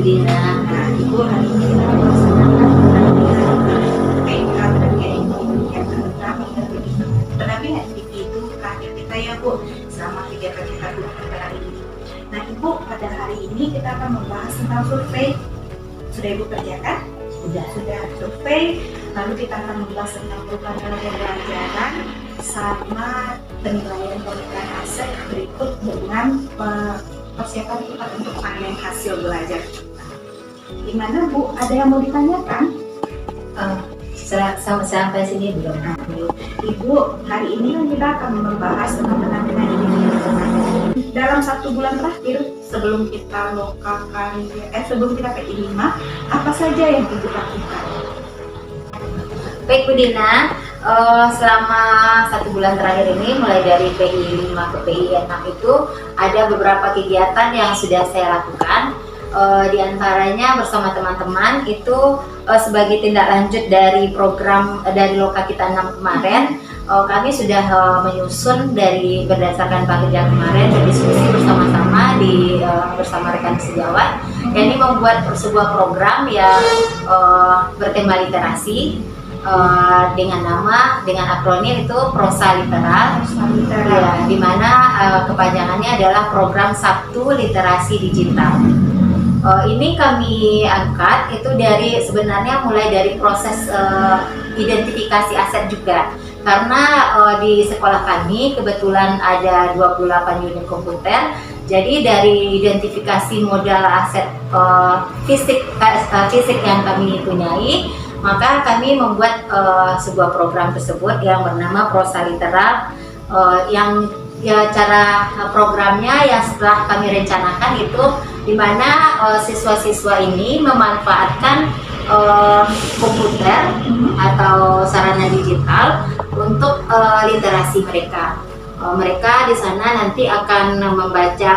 Dina. Nah, Ibu, hari ini kita melaksanakan PK terkait kegiatan kami pendampingan individu kader kita ya Bu, selama kegiatan kita 2 hari ini. Nah Ibu, pada hari ini kita akan membahas tentang survei. Sudah Ibu kerjakan? Sudah survei. Lalu kita akan membahas tentang program pembelajaran sama penilaian pemilihan aset berikut dengan persiapan kita untuk panen hasil belajar. Gimana Bu? Ada yang mau ditanyakan? Sampai sini belum. Ibu, hari ini kan kita akan membahas tentang penampilan individu. Dalam 1 bulan terakhir sebelum kita sebelum kita PI 5, apa saja yang Ibu lakukan? Baik Bu Dina, selama 1 bulan terakhir ini mulai dari PI 5 ke PI 6 itu ada beberapa kegiatan yang sudah saya lakukan. Di antaranya bersama teman-teman itu sebagai tindak lanjut dari program dari Loka Kita 6 kemarin, kami sudah menyusun dari berdasarkan pekerjaan kemarin berdiskusi bersama-sama bersama rekan sejawat, yakni membuat sebuah program yang bertema literasi dengan akronim itu prosa literal. Ya, di mana kepanjangannya adalah program Sabtu Literasi Digital. Ini kami angkat itu sebenarnya mulai dari proses identifikasi aset juga, karena di sekolah kami kebetulan ada 28 unit komputer. Jadi dari identifikasi modal aset fisik yang kami punyai, maka kami membuat sebuah program tersebut yang bernama prosa literal, yang cara programnya yang setelah kami rencanakan itu di mana siswa-siswa ini memanfaatkan komputer atau sarana digital untuk literasi mereka. Mereka di sana nanti akan membaca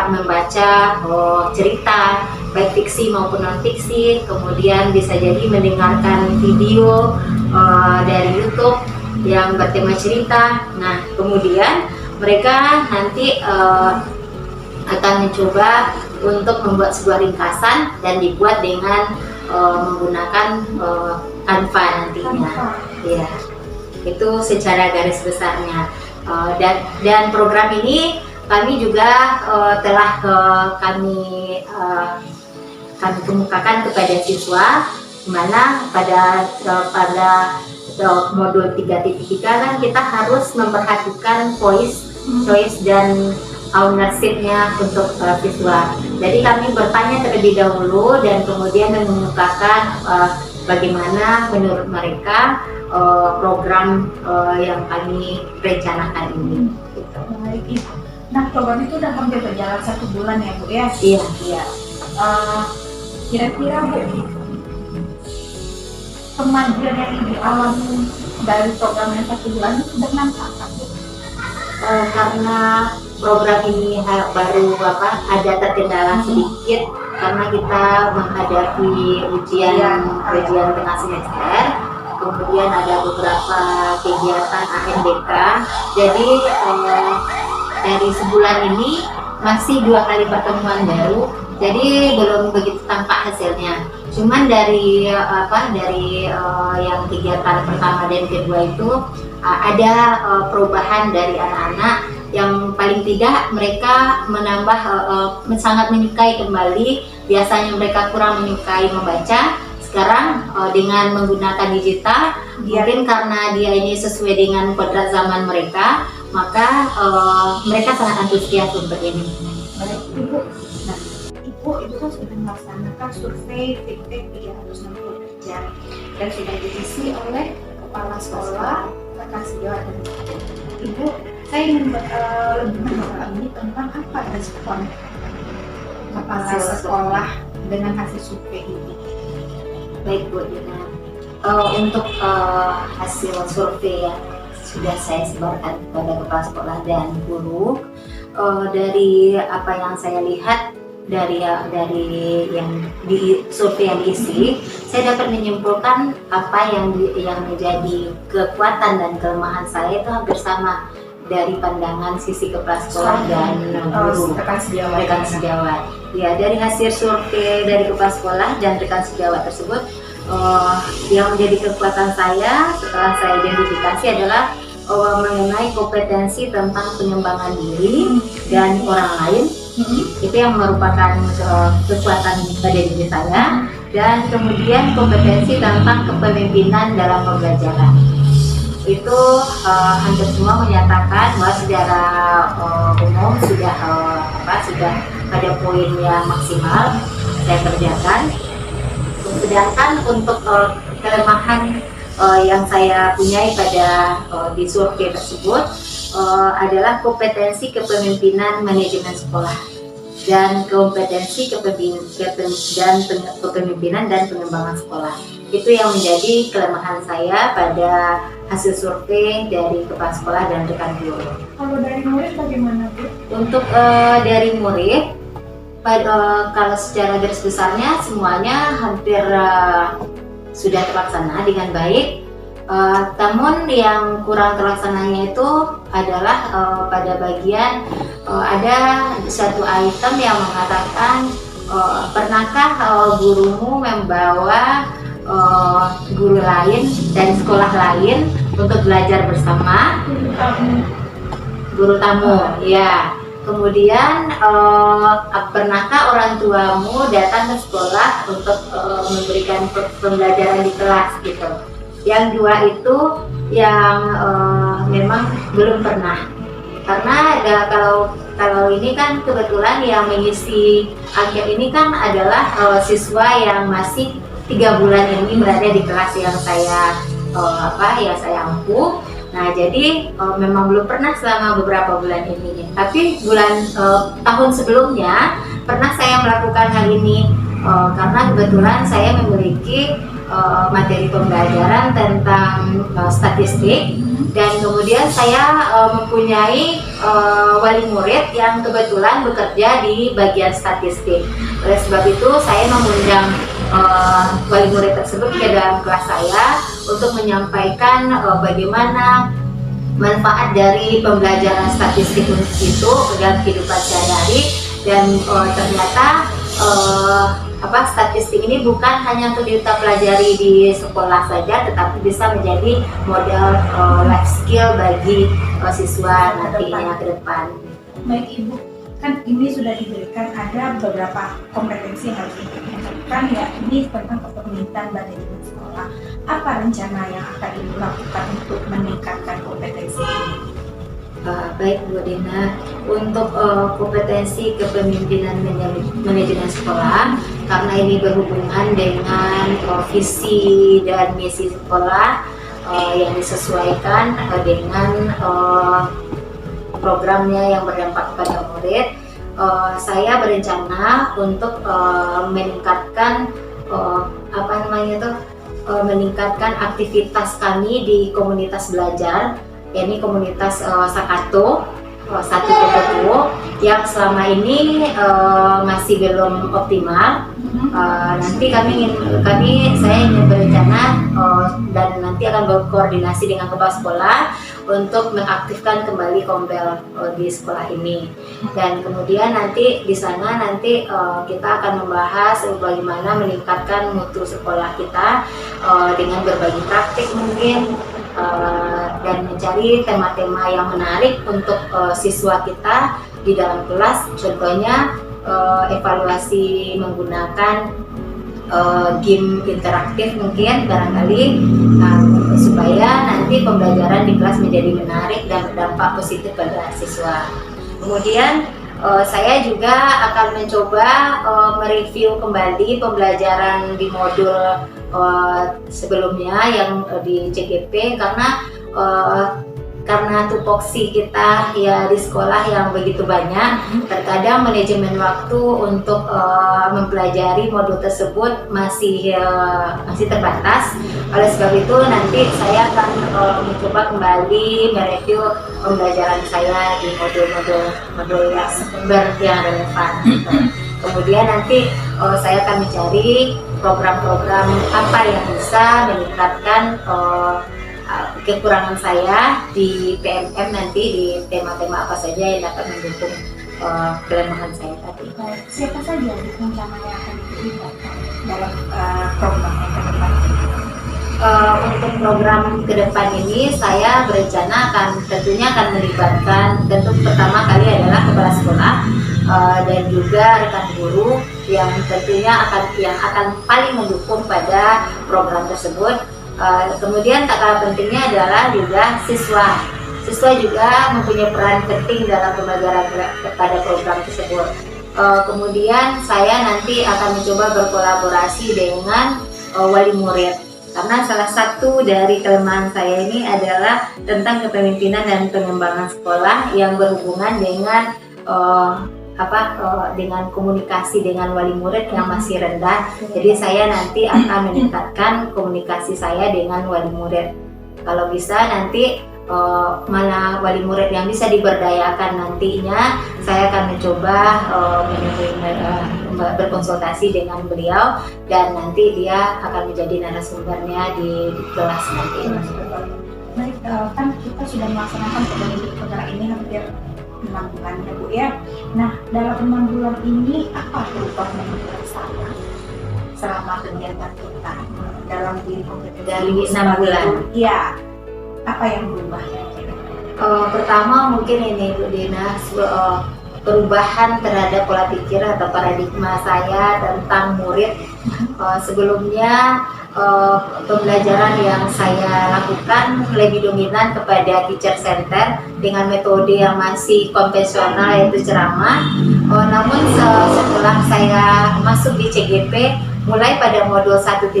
cerita baik fiksi maupun non fiksi, kemudian bisa jadi mendengarkan video dari YouTube yang bertema cerita. Nah, kemudian mereka nanti akan mencoba untuk membuat sebuah ringkasan dan dibuat dengan menggunakan Canva nantinya. Ya, itu secara garis besarnya. Dan program ini kami juga telah kami kemukakan kepada siswa, di mana pada modul 3.3 kan kita harus memperhatikan choice dan ownership-nya untuk siswa. Jadi kami bertanya terlebih dahulu dan kemudian mengemukakan bagaimana menurut mereka program yang kami rencanakan ini. Gitu. Baik Ibu. Nah, program itu udah hampir berjalan 1 bulan ya Bu ya? Iya. Kira-kira Bu, kemajuan yang Ibu alami dari program yang 1 bulan itu sudah nampak Bu? Karena program ini baru ada terkendala sedikit karena kita menghadapi ujian tengah semester, kemudian ada beberapa kegiatan ANDK. Jadi dari sebulan ini masih 2 kali pertemuan baru, jadi belum begitu tampak hasilnya. Cuman dari yang kegiatan pertama dan kedua itu ada perubahan dari anak-anak yang paling tidak mereka menambah sangat menyukai kembali. Biasanya mereka kurang menyukai membaca, sekarang dengan menggunakan digital, mungkin karena dia ini sesuai dengan kodrat zaman mereka, maka mereka sangat antusias untuk ini. Baik Ibu. Nah, Ibu itu kan sudah melaksanakan survei feedback 360 derajat dan sudah diisi oleh kepala sekolah, rekan sejawat dan Ibu. Saya ingin lebih mendalami tentang apa respon kepala sekolah dengan hasil survei ini. Baik Bu Dina, untuk hasil survei yang sudah saya sebarkan kepada kepala sekolah dan guru, dari apa yang saya lihat dari yang di survei yang diisi, saya dapat menyimpulkan apa yang menjadi kekuatan dan kelemahan saya itu hampir sama dari pandangan sisi kepala sekolah dan guru, rekan sejawat. Ya, dari hasil survei dari kepala sekolah dan rekan sejawat tersebut, yang menjadi kekuatan saya setelah saya identifikasi adalah mengenai kompetensi tentang pengembangan diri dan orang lain. Itu yang merupakan kekuatan pada diri saya, dan kemudian kompetensi tentang kepemimpinan dalam pembelajaran. Itu hampir semua menyatakan bahwa secara umum sudah pada poin yang maksimal saya kerjakan. Sedangkan untuk kelemahan yang saya punyai pada di survei tersebut adalah kompetensi kepemimpinan manajemen sekolah dan kompetensi kepemimpinan dan pengembangan sekolah. Itu yang menjadi kelemahan saya pada hasil survei dari kepala sekolah dan rekan guru. Kalau dari murid bagaimana, Bu? Untuk dari murid, kalau secara garis besarnya semuanya hampir sudah terlaksana dengan baik. Namun yang kurang terlaksananya itu adalah pada bagian ada satu item yang mengatakan pernahkah gurumu membawa guru lain dari sekolah lain untuk belajar bersama? Guru tamu, ya. Kemudian pernahkah orang tuamu datang ke sekolah untuk memberikan pembelajaran di kelas gitu? Yang dua itu yang memang belum pernah, karena kalau ini kan kebetulan yang mengisi angket ini kan adalah siswa yang masih 3 bulan ini berada di kelas yang saya saya ampuh. Nah, jadi memang belum pernah selama beberapa bulan ini. Tapi tahun sebelumnya pernah saya melakukan hal ini karena kebetulan saya memiliki materi pembelajaran tentang statistik, dan kemudian saya mempunyai wali murid yang kebetulan bekerja di bagian statistik. Oleh sebab itu saya mengundang wali murid tersebut ke dalam kelas saya untuk menyampaikan bagaimana manfaat dari pembelajaran statistik itu dalam kehidupan sehari-hari, dan ternyata statistik ini bukan hanya untuk kita pelajari di sekolah saja, tetapi bisa menjadi model life skill bagi siswa nantinya ke depan. Baik Ibu, kan ini sudah diberikan ada beberapa kompetensi yang harus dilakukan, ya ini tentang kepemimpinan manajemen sekolah. Apa rencana yang akan Ibu lakukan untuk meningkatkan kompetensi ini? Baik Bu Dina, untuk kompetensi kepemimpinan manajemen sekolah, karena ini berhubungan dengan visi dan misi sekolah yang disesuaikan dengan programnya yang berdampak pada murid, saya berencana untuk meningkatkan meningkatkan aktivitas kami di komunitas belajar, yakni komunitas Sakato 1 yang selama ini masih belum optimal. Nanti saya ingin berencana dan nanti akan berkoordinasi dengan kepala sekolah untuk mengaktifkan kembali Kompel di sekolah ini, dan kemudian nanti di sana kita akan membahas bagaimana meningkatkan mutu sekolah kita dengan berbagi praktik mungkin, dan mencari tema-tema yang menarik untuk siswa kita di dalam kelas. Contohnya evaluasi menggunakan game interaktif mungkin barangkali, supaya nanti pembelajaran di kelas menjadi menarik dan berdampak positif pada siswa. Kemudian saya juga akan mencoba mereview kembali pembelajaran di modul sebelumnya yang di CGP, karena tupoksi kita ya di sekolah yang begitu banyak, terkadang manajemen waktu untuk mempelajari modul tersebut masih terbatas. Oleh sebab itu nanti saya akan mencoba kembali mereview pembelajaran saya di modul yang relevan. Kemudian nanti saya akan mencari program-program apa yang bisa meningkatkan kekurangan saya di PMM nanti di tema-tema apa saja yang dapat mendukung kelemahan saya tadi. Siapa saja rencana yang akan dilibatkan dalam program yang ke depan? Untuk program ke depan ini saya berencana tentunya akan melibatkan tentu pertama kali adalah kepala sekolah dan juga rekan guru yang tentunya akan paling mendukung pada program tersebut. Kemudian tak kalah pentingnya adalah juga siswa. Siswa juga mempunyai peran penting dalam pembelajaran pada program tersebut. Kemudian saya nanti akan mencoba berkolaborasi dengan wali murid. Karena salah satu dari kelemahan saya ini adalah tentang kepemimpinan dan pengembangan sekolah yang berhubungan dengan dengan komunikasi dengan wali murid yang masih rendah. Jadi saya nanti akan meningkatkan komunikasi saya dengan wali murid. Kalau bisa nanti mana wali murid yang bisa diberdayakan nantinya, saya akan mencoba berkonsultasi dengan beliau dan nanti dia akan menjadi narasumbernya di kelas nanti. Baik, kan kita sudah melaksanakan program ini hampir 6 bulan ya Bu ya. Nah, dalam 6 bulan ini apa perubahan yang dirasakan selama kegiatan kita dalam diri kompetensi dari 6 bulan? Iya. Apa yang berubah? Pertama mungkin ini Bu Dina, perubahan terhadap pola pikir atau paradigma saya tentang murid. Sebelumnya pembelajaran yang saya lakukan lebih dominan kepada teacher center dengan metode yang masih konvensional yaitu ceramah. Namun setelah saya masuk di CGP mulai pada modul 1.1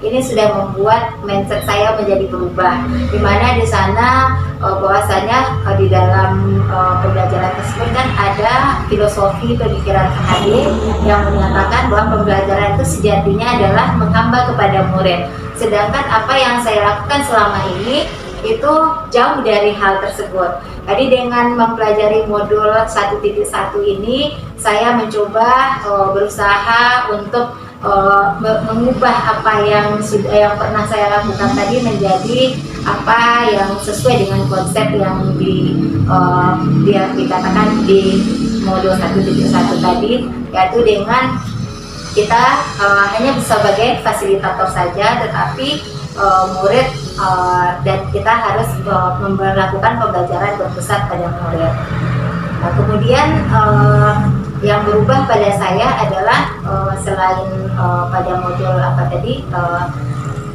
ini sudah membuat mindset saya menjadi berubah, di mana di sana bahwasanya di dalam pembelajaran tersebut kan ada filosofi pemikiran hadir yang menyatakan bahwa pembelajaran itu sejatinya adalah menghamba kepada murid. Sedangkan apa yang saya lakukan selama ini itu jauh dari hal tersebut. Jadi dengan mempelajari modul 1.1 ini, saya mencoba berusaha untuk mengubah apa yang pernah saya lakukan tadi menjadi apa yang sesuai dengan konsep yang dikatakan di modul 1.1 tadi, yaitu dengan kita hanya sebagai fasilitator saja, tetapi murid dan kita harus melakukan pembelajaran berpusat pada murid. Nah, kemudian yang berubah pada saya adalah selain pada modul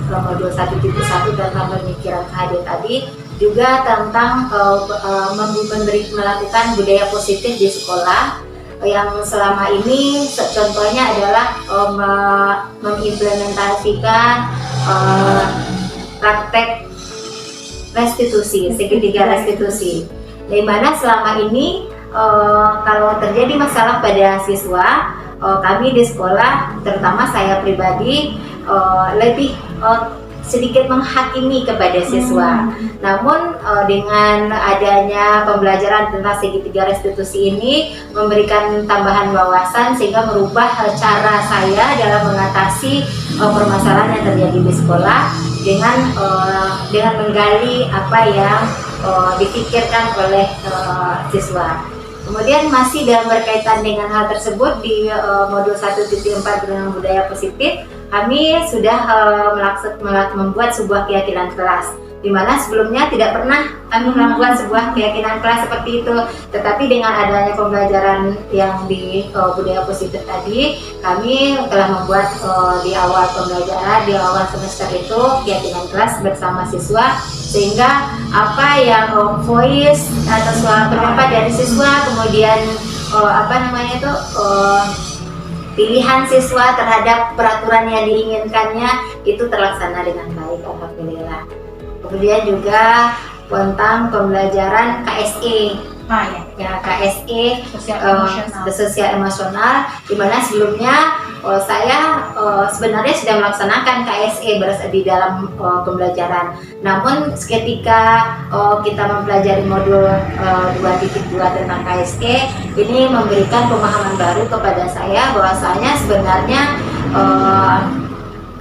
modul 1.1 tentang pemikiran hadir tadi, juga tentang melakukan budaya positif di sekolah yang selama ini contohnya adalah mengimplementasikan praktek restitusi, segitiga restitusi, di mana selama ini kalau terjadi masalah pada siswa, kami di sekolah, terutama saya pribadi, lebih sedikit menghakimi kepada siswa. Namun dengan adanya pembelajaran tentang segitiga restitusi ini memberikan tambahan wawasan sehingga merubah cara saya dalam mengatasi permasalahan yang terjadi di sekolah dengan menggali apa yang dipikirkan oleh siswa. Kemudian masih dalam berkaitan dengan hal tersebut di modul 1.4 dengan budaya positif, kami sudah membuat sebuah keyakinan kelas, di mana sebelumnya tidak pernah kami membuat sebuah keyakinan kelas seperti itu. Tetapi dengan adanya pembelajaran yang di budaya positif tadi, kami telah membuat di awal pembelajaran, di awal semester itu keyakinan kelas bersama siswa, sehingga apa yang voice atau suara pendapat dari siswa, kemudian pilihan siswa terhadap peraturan yang diinginkannya itu terlaksana dengan baik, alhamdulillah. Kemudian juga tentang pembelajaran KSE. KSE sosial emosional, di mana sebelumnya saya sebenarnya sudah melaksanakan KSE di dalam pembelajaran. Namun ketika kita mempelajari modul 2.2 tentang KSE, ini memberikan pemahaman baru kepada saya bahwasanya sebenarnya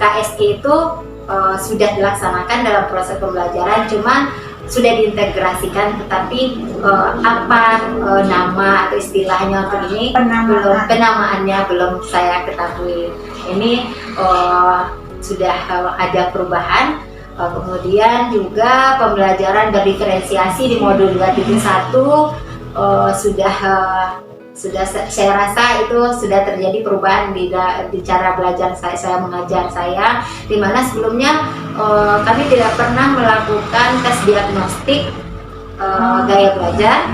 KSE itu sudah dilaksanakan dalam proses pembelajaran, cuman sudah diintegrasikan, tetapi nama atau istilahnya untuk ini penamaannya belum saya ketahui. Ini sudah ada perubahan. Kemudian juga pembelajaran berdiferensiasi di modul 2.1 sudah saya rasa itu sudah terjadi perubahan di cara belajar saya mengajar saya, di mana sebelumnya kami tidak pernah melakukan tes diagnostik gaya belajar,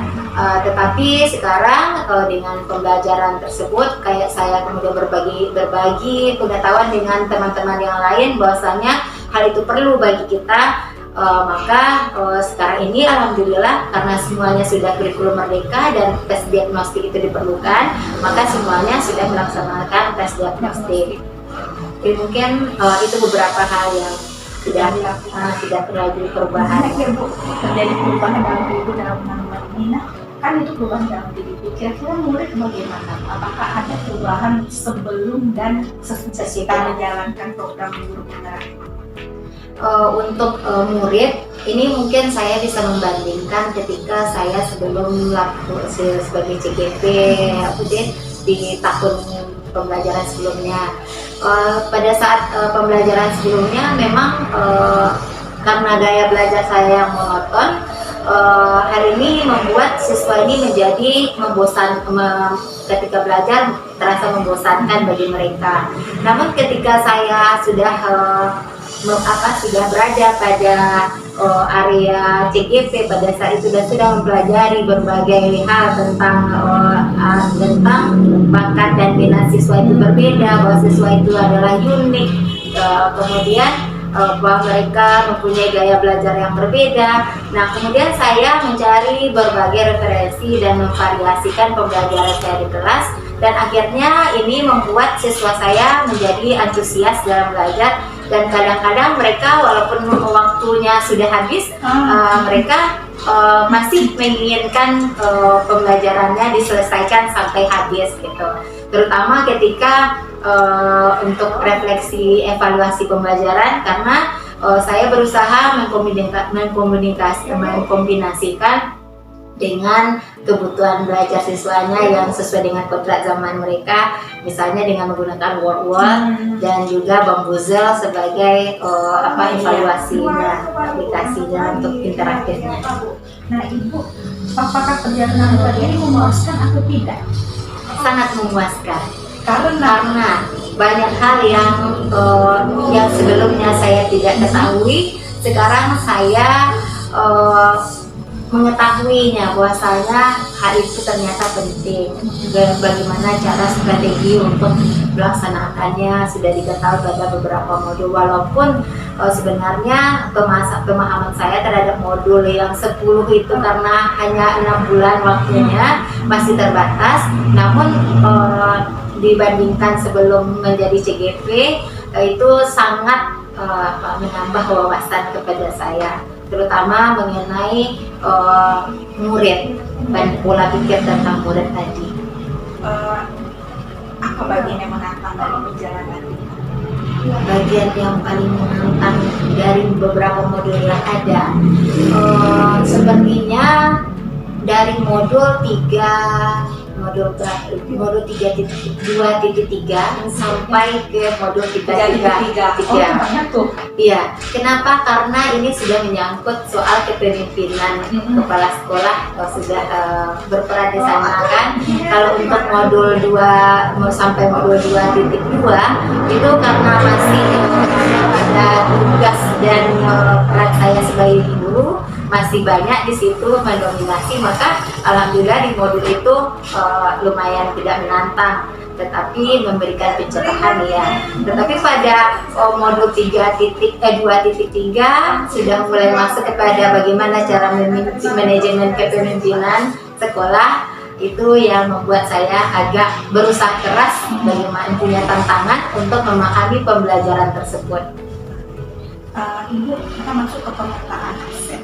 tetapi sekarang dengan pembelajaran tersebut kayak saya kemudian berbagi pengetahuan dengan teman-teman yang lain bahwasanya hal itu perlu bagi kita. Maka sekarang ini alhamdulillah karena semuanya sudah kurikulum merdeka dan tes diagnostik itu diperlukan, maka semuanya sudah melaksanakan tes diagnostik. Jadi mungkin itu beberapa hal yang tidak terjadi perubahan. Terjadi perubahan dalam diri dalam menangani ini, kan itu perubahan dalam diri. Kira-kira murid bagaimana? Apakah ada perubahan sebelum dan sesudah menjalankan program guru penggerak? Untuk murid ini mungkin saya bisa membandingkan ketika saya sebelum sebagai CGP di tahun pembelajaran sebelumnya. Pada saat pembelajaran sebelumnya memang karena gaya belajar saya yang monoton, hari ini membuat siswa ini menjadi ketika belajar terasa membosankan bagi mereka. Namun ketika saya sudah berada pada area CGP pada saat itu dan sudah mempelajari berbagai hal tentang bakat dan minat siswa itu berbeda, bahwa siswa itu adalah unik, kemudian bahwa mereka mempunyai gaya belajar yang berbeda. Nah, kemudian saya mencari berbagai referensi dan memvariasikan pembelajaran saya di kelas, dan akhirnya ini membuat siswa saya menjadi antusias dalam belajar. Dan kadang-kadang mereka walaupun waktunya sudah habis, mereka masih menginginkan pembelajarannya diselesaikan sampai habis gitu. Terutama ketika untuk refleksi evaluasi pembelajaran, karena saya berusaha mengkombinasikan dengan kebutuhan belajar siswanya yang sesuai dengan kodrat zaman mereka, misalnya dengan menggunakan word dan juga Bambuzel sebagai evaluasinya, aplikasinya untuk interaktifnya. Nah, Ibu, apakah perjalanan tadi ini memuaskan atau tidak? Sangat memuaskan, karena banyak hal yang sebelumnya saya tidak ketahui, sekarang saya mengetahuinya bahwasanya hal itu ternyata penting. Bagaimana cara strategi untuk melaksanakannya sudah diketahui pada beberapa modul, walaupun sebenarnya pemahaman saya terhadap modul yang 10 itu karena hanya 6 bulan waktunya masih terbatas. Namun dibandingkan sebelum menjadi CGP itu sangat menambah wawasan kepada saya, terutama mengenai murid dan pola pikir tentang murid tadi. Apa bagian yang menantang dari perjalanan ini? Bagian yang paling menantang dari beberapa modul yang ada, sepertinya dari modul 3.2.3 sampai ke modul 3.3. Iya, kenapa? Karena ini sudah menyangkut soal kepemimpinan kepala sekolah, sudah berperan di sana kan. Kalau untuk modul 2 sampai modul 2.2 itu karena masih ada tugas dan peran saya sebagai guru masih banyak di situ mendominasi, maka alhamdulillah di modul itu lumayan tidak menantang, tetapi memberikan pencerahan ya. Tetapi pada modul 2.3 sudah mulai masuk kepada bagaimana cara manajemen kepemimpinan sekolah, itu yang membuat saya agak berusaha keras bagaimana punya tantangan untuk memahami pembelajaran tersebut. Ibu, kita masuk ke pemetaan aset.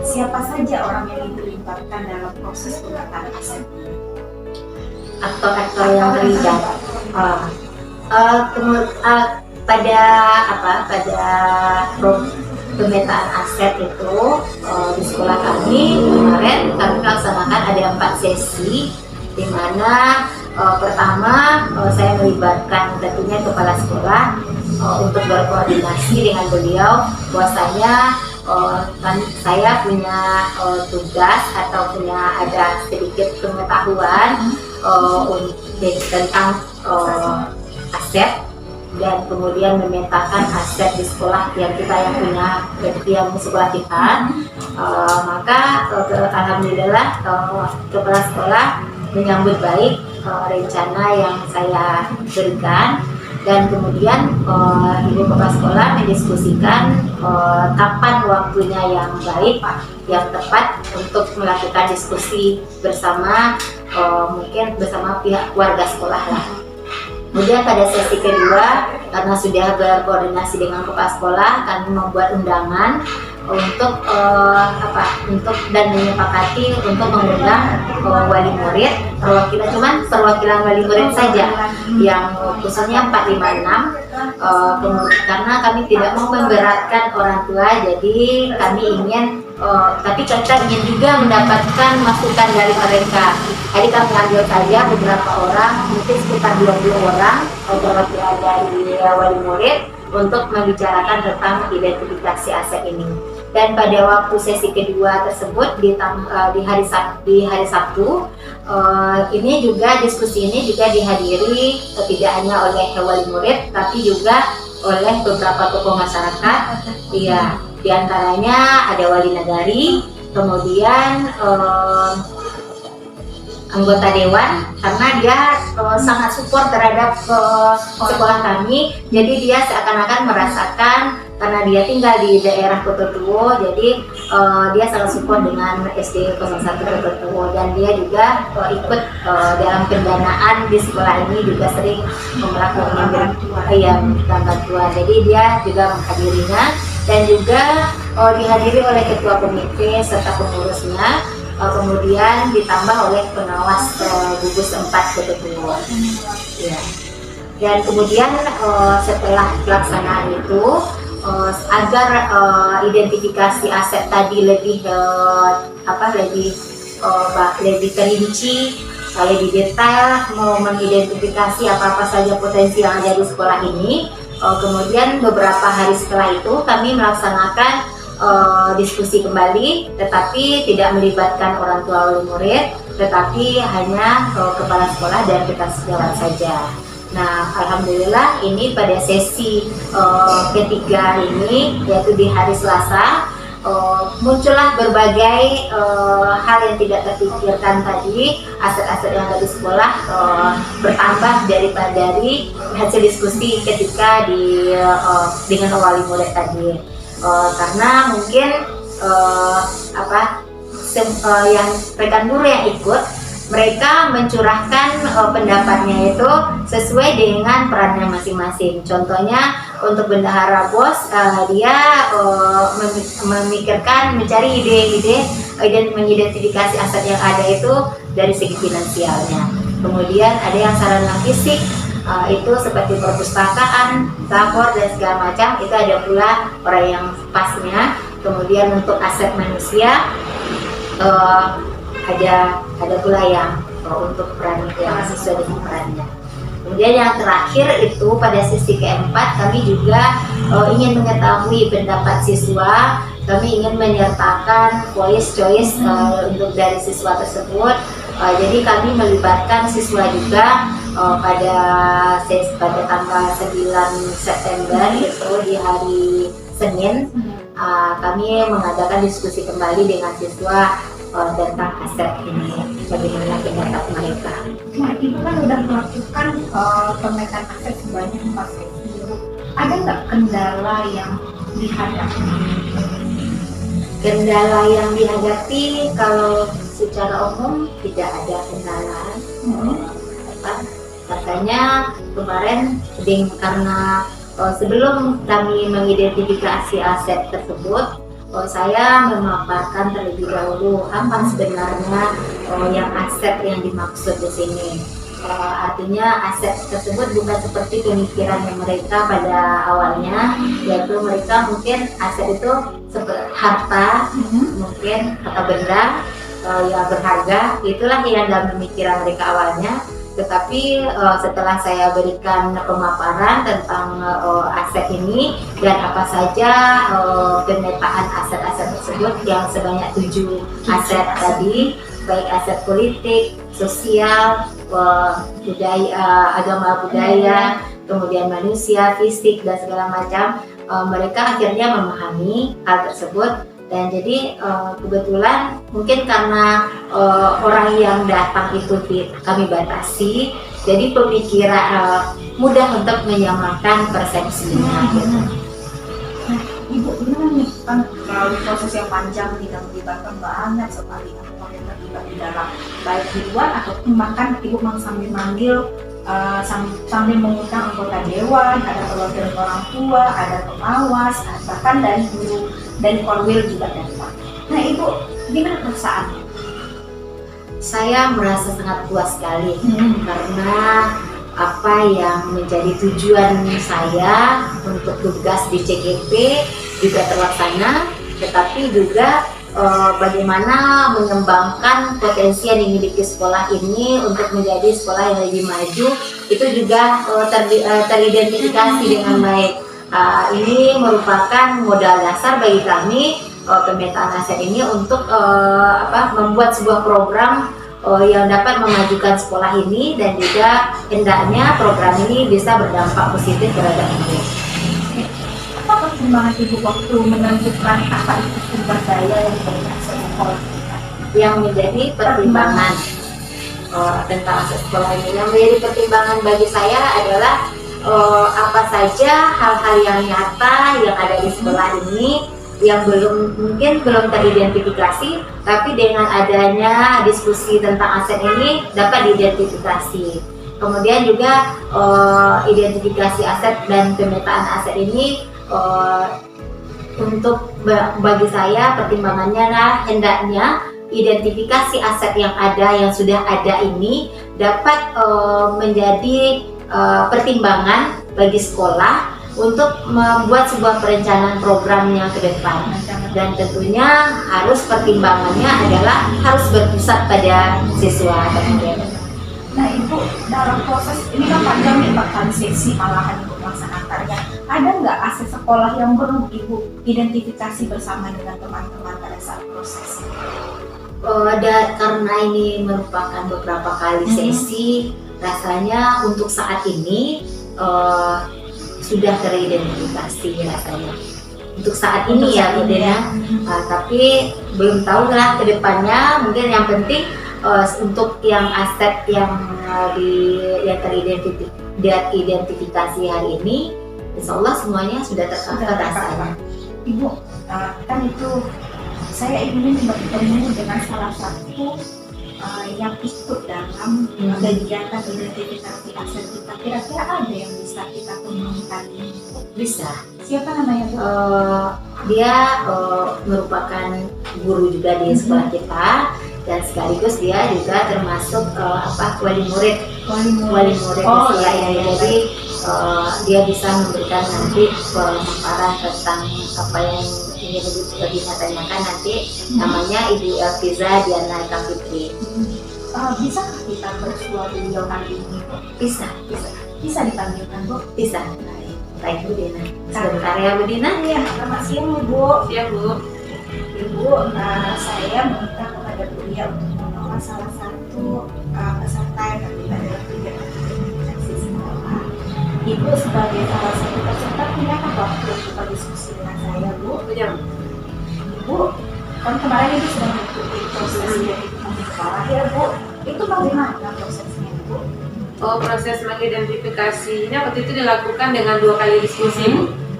Siapa saja orang yang dilibatkan dalam proses pemetaan aset? Aktor-aktor yang terlibat. pada pemetaan aset itu di sekolah kami kemarin kami melaksanakan ada 4 sesi, di mana pertama saya melibatkan tentunya kepala sekolah untuk berkoordinasi dengan beliau bahwasanya saya punya tugas atau punya ada sedikit pengetahuan tentang aset dan kemudian memetakan aset di sekolah yang punya sekolah kita. Maka alhamdulillah kepala sekolah menyambut baik rencana yang saya berikan, dan kemudian ibu kepala sekolah mendiskusikan kapan waktunya yang baik, yang tepat untuk melakukan diskusi bersama, mungkin bersama pihak warga sekolah lah. Kemudian pada sesi kedua, karena sudah berkoordinasi dengan kepala sekolah, kami membuat undangan untuk dan menyepakati untuk mengundang wali murid, perwakilan wali murid saja, yang khususnya 456, karena kami tidak mau memberatkan orang tua, jadi kami ingin tapi kita ingin juga mendapatkan masukan dari mereka. Jadi kami ambil saja beberapa orang, mungkin sekitar 20 orang perwakilan dari wali murid untuk membicarakan tentang identifikasi aset ini. Dan pada waktu sesi kedua tersebut di hari Sabtu, ini juga diskusi ini juga dihadiri tidak hanya oleh wali murid tapi juga oleh beberapa tokoh masyarakat. Iya, diantaranya ada wali nagari, kemudian anggota dewan, karena dia sangat support terhadap sekolah kami. Jadi dia seakan-akan merasakan, karena dia tinggal di daerah Kototuo, jadi dia sangat support dengan SD 01 Kototuo, dan dia juga ikut dalam pendanaan di sekolah ini, juga sering melakukan bantuan. Jadi dia juga menghadirinya, dan juga dihadiri oleh ketua komite serta pengurusnya, kemudian ditambah oleh pengawas gugus 4 Kototuo. Ya. Dan kemudian setelah pelaksanaan itu, agar identifikasi aset tadi lebih terinci, lebih detail, mau mengidentifikasi apa saja potensi yang ada di sekolah ini. Kemudian beberapa hari setelah itu kami melaksanakan diskusi kembali, tetapi tidak melibatkan orang tua wali murid, tetapi hanya kepala sekolah dan kita sejawat saja. Nah, alhamdulillah ini pada sesi ketiga ini, yaitu di hari Selasa, muncullah berbagai hal yang tidak terpikirkan tadi. Aset-aset yang ada di sekolah bertambah dari hasil diskusi ketika dengan wali murid tadi. Karena mungkin yang rekan guru yang ikut, mereka mencurahkan pendapatnya itu sesuai dengan perannya masing-masing. Contohnya untuk bendahara bos, dia memikirkan, mencari ide-ide dan mengidentifikasi aset yang ada itu dari segi finansialnya. Kemudian ada yang sarana fisik, itu seperti perpustakaan, dapur dan segala macam, itu ada pula orang yang pasnya. Kemudian untuk aset manusia, ada pula yang untuk peran yang sesuai dengan perannya. Kemudian yang terakhir itu pada sesi keempat, kami juga ingin mengetahui pendapat siswa. Kami ingin menyertakan voice choice untuk dari siswa tersebut. Jadi kami melibatkan siswa juga pada tanggal 9 September itu di hari Senin. Kami mengadakan diskusi kembali dengan siswa tentang aset ini, bagaimana pendapat mereka. Nah, Ibu kan sudah melakukan pemetaan aset sebanyak 4 sesi. Ada nggak kendala yang dihadapi? Kendala yang dihadapi kalau secara umum tidak ada kendala. Katanya kemarin karena sebelum kami mengidentifikasi aset tersebut, saya memaparkan terlebih dahulu apa sebenarnya yang aset yang dimaksud di sini. Artinya aset tersebut bukan seperti pemikiran mereka pada awalnya, yaitu mereka mungkin aset itu seperti harta, mungkin harta benda yang berharga, itulah yang dalam pemikiran mereka awalnya. Tetapi setelah saya berikan pemaparan tentang aset ini dan apa saja pemetaan aset-aset tersebut yang sebanyak 7 aset tadi, baik aset politik, sosial, budaya, agama budaya, kemudian manusia, fisik dan segala macam, mereka akhirnya memahami hal tersebut. Dan jadi kebetulan mungkin karena orang yang datang itu kami batasi, jadi pemikiran mudah untuk menyamakan persepsinya. Nah, Ibu gimana nih, kan melalui proses yang panjang tidak melibatkan banyak sekali orang yang terlibat di dalam, baik di luar ataupun bahkan Ibu sambil manggil sambil mengundang anggota dewan, ada perwakilan orang tua, ada pengawas, bahkan dari guru, dari korwil juga datang. Nah Ibu, gimana perasaannya? Saya merasa sangat puas sekali karena apa yang menjadi tujuan saya untuk tugas di CGP juga terlaksana, tetapi juga bagaimana mengembangkan potensi yang dimiliki sekolah ini untuk menjadi sekolah yang lebih maju, itu juga teridentifikasi dengan baik. Ini merupakan modal dasar bagi kami, pemetaan aset ini, untuk membuat sebuah program yang dapat memajukan sekolah ini, dan juga hendaknya program ini bisa berdampak positif terhadap murid. Apa pertimbangan Ibu waktu menentukan apa itu sumber daya yang diberikan sekolah? Yang menjadi pertimbangan tentang aset sekolah ini, yang menjadi pertimbangan bagi saya adalah apa saja hal-hal yang nyata yang ada di sekolah ini yang mungkin belum teridentifikasi, tapi dengan adanya diskusi tentang aset ini dapat diidentifikasi. Kemudian juga identifikasi aset dan pemetaan aset ini untuk bagi saya pertimbangannya hendaknya identifikasi aset yang ada, yang sudah ada ini dapat menjadi pertimbangan bagi sekolah untuk membuat sebuah perencanaan programnya ke depan. Dan tentunya harus pertimbangannya adalah harus berpusat pada siswa dan murid. Nah Ibu, dalam proses ini kan panjang nih, bahkan sesi malahan Ibu melaksanakan, ada nggak aset sekolah yang belum Ibu identifikasi bersama dengan teman-teman pada saat proses? Karena ini merupakan beberapa kali sesi, rasanya untuk saat ini sudah teridentifikasi rasanya. Untuk saat ini ya Bu Dena, tapi belum tahu lah ke depannya. Mungkin yang penting untuk yang aset yang teridentifikasi hari ini, insya Allah semuanya sudah tercover rasanya. Ibu, kan itu saya ingin bertemu dengan salah satu yang ikut dalam kegiatan identifikasi aset kita. Kira-kira ada yang bisa kita temukan? Bisa. Siapa namanya Bu? Dia merupakan guru juga di sekolah kita, dan sekaligus dia juga termasuk wali murid di sekolah ini. Jadi dia bisa memberikan nanti pemaparan tentang apa yang ingin Dina tanyakan nanti. Namanya Ibu Elviza Diana Fitri. Bisa kita bersua beliau kali ini Bu? Bisa dipanggilkan Bu? Bisa. Baik Bu Dina. Sebentar ya Bu Dina. Iya, selamat siang Bu. Siang Bu. Ibu, saya meminta kepada beliau untuk menolak salah satu peserta yang terlibat dalam kegiatan identifikasi sekolah. Ibu sebagai salah satu peserta punya waktu untuk berdiskusi dengan saya Bu? Punya. Ibu, kan kemarin Ibu sudah mengikuti proses identifikasi sekolah ya Bu. Itu bagaimana prosesnya Bu? Proses mengidentifikasinya waktu itu dilakukan dengan 2 kali diskusi.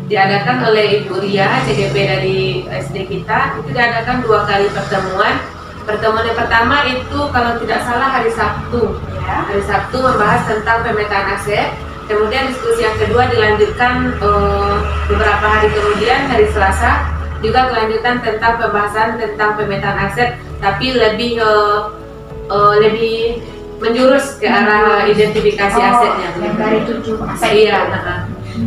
Diadakan oleh Ibu Ria, CGP dari SD kita. Itu diadakan 2 kali pertemuan. Pertemuan yang pertama itu kalau tidak salah hari Sabtu. Hari Sabtu membahas tentang pemetaan aset. Kemudian diskusi yang kedua dilanjutkan beberapa hari kemudian, hari Selasa, juga kelanjutan tentang pembahasan tentang pemetaan aset, tapi lebih menjurus ke arah identifikasi asetnya. Yang dari 7 aset. Iya.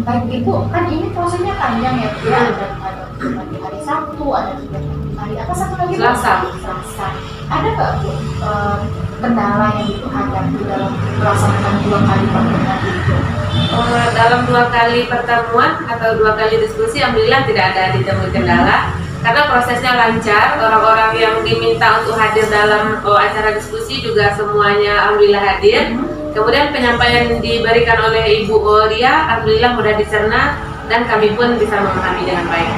Baik Ibu, kan ini prosesnya panjang ya Bu, ya. Ada di hari Sabtu, ada juga di hari apa satu lagi? Selasa. Selasa. Ada nggak Bu kendala yang Ibu hadapi dalam melaksanakan 2 kali pertemuan itu? Dalam 2 kali pertemuan atau 2 kali diskusi, alhamdulillah tidak ada ditemui kendala karena prosesnya lancar. Orang-orang yang diminta untuk hadir dalam acara diskusi juga semuanya alhamdulillah hadir. Kemudian penyampaian diberikan oleh Ibu Ria alhamdulillah mudah dicerna dan kami pun bisa memahami dengan baik.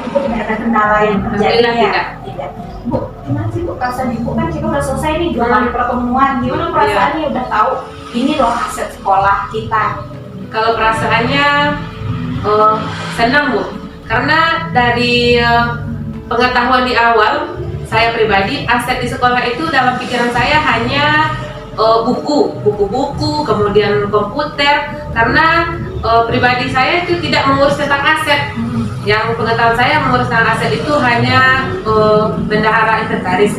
Ibu tidak ada kendala yang terjadi Alhamdulillah ya? tidak. Bu, gimana sih Bu perasaan Ibu, kan kita udah selesai nih 2 kali pertemuan, gimana perasaannya udah tahu ini loh aset sekolah kita? Kalau perasaannya senang Bu, karena dari pengetahuan di awal saya pribadi aset di sekolah itu dalam pikiran saya hanya buku, kemudian komputer, karena pribadi saya itu tidak mengurus tentang aset. Yang pengetahuan saya mengurus tentang aset itu hanya bendahara inventaris.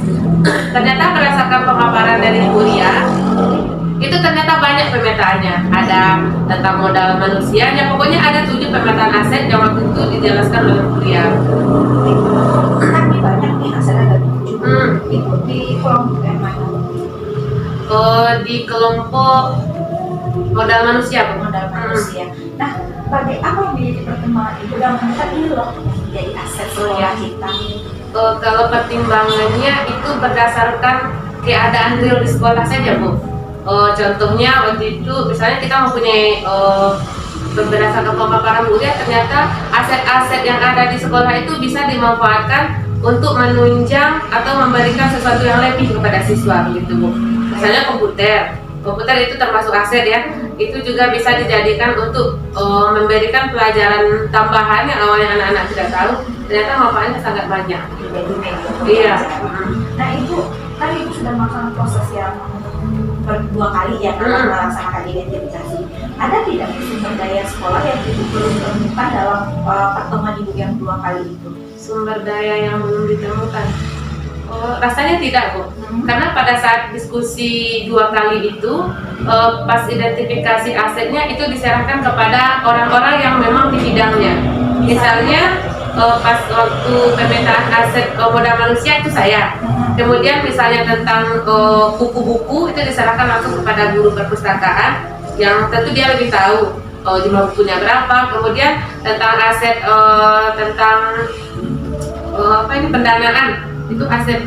Ternyata berdasarkan pemaparan dari Ibu Ria, itu ternyata banyak pemetaannya. Ada tentang modal manusianya, pokoknya ada 7 pemetaan aset yang waktu itu dijelaskan oleh Ibu Ria. Tapi banyak nih aset ada 7. Itu di kelompok yang mana? Di kelompok modal manusia, Bu. Modal manusia. Nah, bagi apa yang menjadi pertimbangan Ibu dalam menentukan ini loh menjadi aset sekolah kita? Kalau pertimbangannya itu berdasarkan keadaan real di sekolah saja, Bu. Contohnya waktu itu misalnya kita mempunyai berdasarkan pemaparan Bu Ria, ternyata aset-aset yang ada di sekolah itu bisa dimanfaatkan untuk menunjang atau memberikan sesuatu yang lebih kepada siswa, begitu Bu. Misalnya komputer itu termasuk aset ya, itu juga bisa dijadikan untuk memberikan pelajaran tambahan yang awalnya anak-anak tidak tahu, ternyata manfaatnya sangat banyak. Iya. Nah Ibu, kan Ibu sudah melakukan proses yang 2 kali ya dalam melaksanakan identifikasi. Ada tidak sumber daya sekolah yang Ibu belum temukan dalam pertemuan Ibu yang 2 kali itu? Sumber daya yang belum ditemukan? Rasanya tidak, Bu. Karena pada saat diskusi 2 kali itu, pas identifikasi asetnya itu diserahkan kepada orang-orang yang memang di bidangnya. Misalnya pas waktu pemetaan aset modal manusia itu saya. Kemudian misalnya tentang buku-buku itu diserahkan langsung kepada guru perpustakaan yang tentu dia lebih tahu jumlah bukunya berapa. Kemudian tentang aset tentang pendanaan, itu aset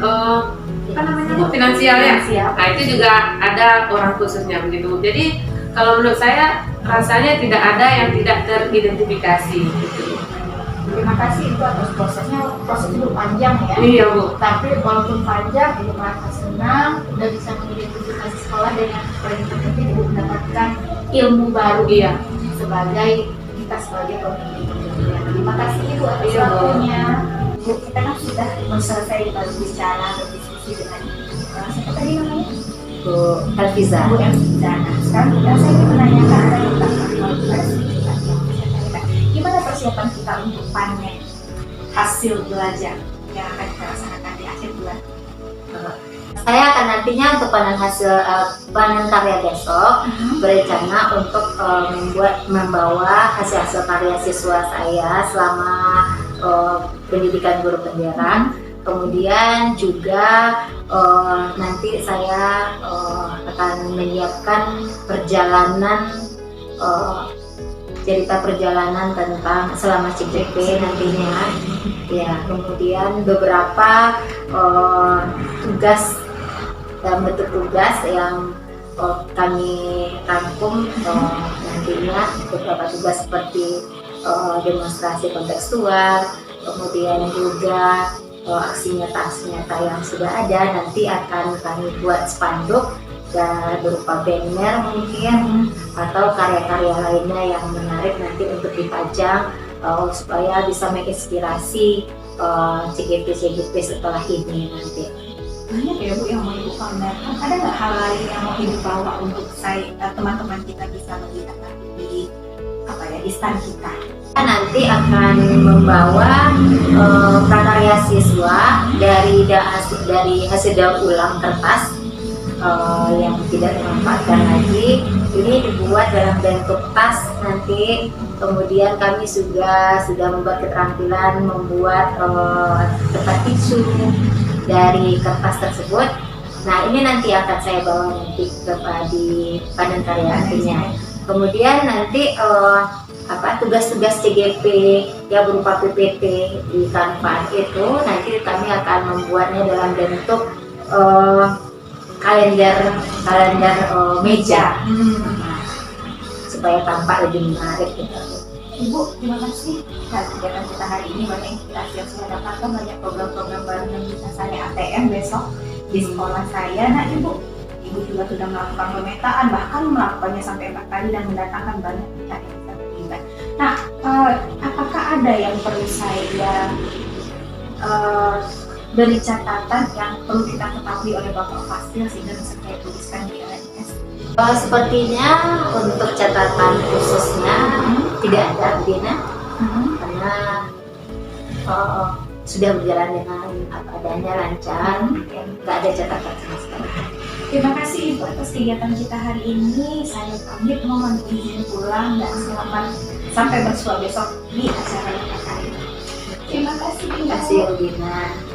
finansial ya. Nah itu juga ada orang khususnya begitu. Jadi kalau menurut saya rasanya tidak ada yang tidak teridentifikasi gitu. Terima kasih Ibu atas prosesnya. Proses itu panjang ya. Iya Bu. Tapi walaupun panjang, Ibu merasa senang udah bisa mengidentifikasi sekolah dan yang paling penting Ibu mendapatkan ilmu baru sebagai kita sebagai pemimpin. Terima kasih Ibu atas waktunya. Bu, kita kan sudah selesai berbicara berdiskusi dengan siapa tadi namanya? Bu Elviza. Bu Elviza. Nah, sekarang saya ingin menanyakan ada tentang gimana persiapan kita untuk panen hasil belajar yang akan kita laksanakan di akhir bulan? Saya akan nantinya untuk panen karya besok berencana untuk membawa hasil karya siswa saya selama pendidikan guru pendidikan. Kemudian juga nanti saya akan menyiapkan cerita perjalanan tentang selama CPP nantinya ya. Kemudian beberapa tugas dalam bentuk tugas yang kami rangkum nantinya, beberapa tugas seperti demonstrasi kontekstual, kemudian juga aksi nyata yang sudah ada nanti akan kami buat spanduk dan berupa banner mungkin atau karya-karya lainnya yang menarik nanti untuk dipajang supaya bisa menginspirasi CGP setelah ini nanti. Banyak ya Bu yang mau Ibu pamerkan. Ada nggak hal lain yang mau Ibu bawa untuk teman-teman kita bisa melihat di di stand kita? Nanti akan membawa prakarya siswa dari hasil daur ulang kertas yang tidak dimanfaatkan lagi. Ini dibuat dalam bentuk tas nanti. Kemudian kami sudah membuat keterampilan membuat tempat tisu dari kertas tersebut. Nah, ini nanti akan saya bawa nanti di panen karya artinya. Kemudian nanti tugas-tugas CGP yang berupa PPT di Canva itu nanti kami akan membuatnya dalam bentuk kalender meja. Nah, supaya tampak lebih menarik gitu. Ibu, terima kasih atas kegiatan kita hari ini. Banyak inspirasi yang saya dapatkan, banyak program-program baru yang bisa saya ATM besok di sekolah saya. Nah, Ibu juga sudah melakukan pemetaan, bahkan melakukannya sampai 4 kali dan mendatangkan banyak pihak yang bisa terlibat. Nah, apakah ada yang perlu saya beri catatan yang perlu kita ketahui oleh Bapak Fasil sehingga bisa saya tuliskan di LMS? Sepertinya untuk catatan khususnya tidak ada, Dina, karena sudah berjalan dengan apa adanya, lancar, nggak ada catatan sama sekali. Terima kasih Ibu atas kegiatan kita hari ini. Saya pamit, mohon izin pulang dan selamat sampai bersua besok di acara kita. Terima kasih. Terima kasih, Dina.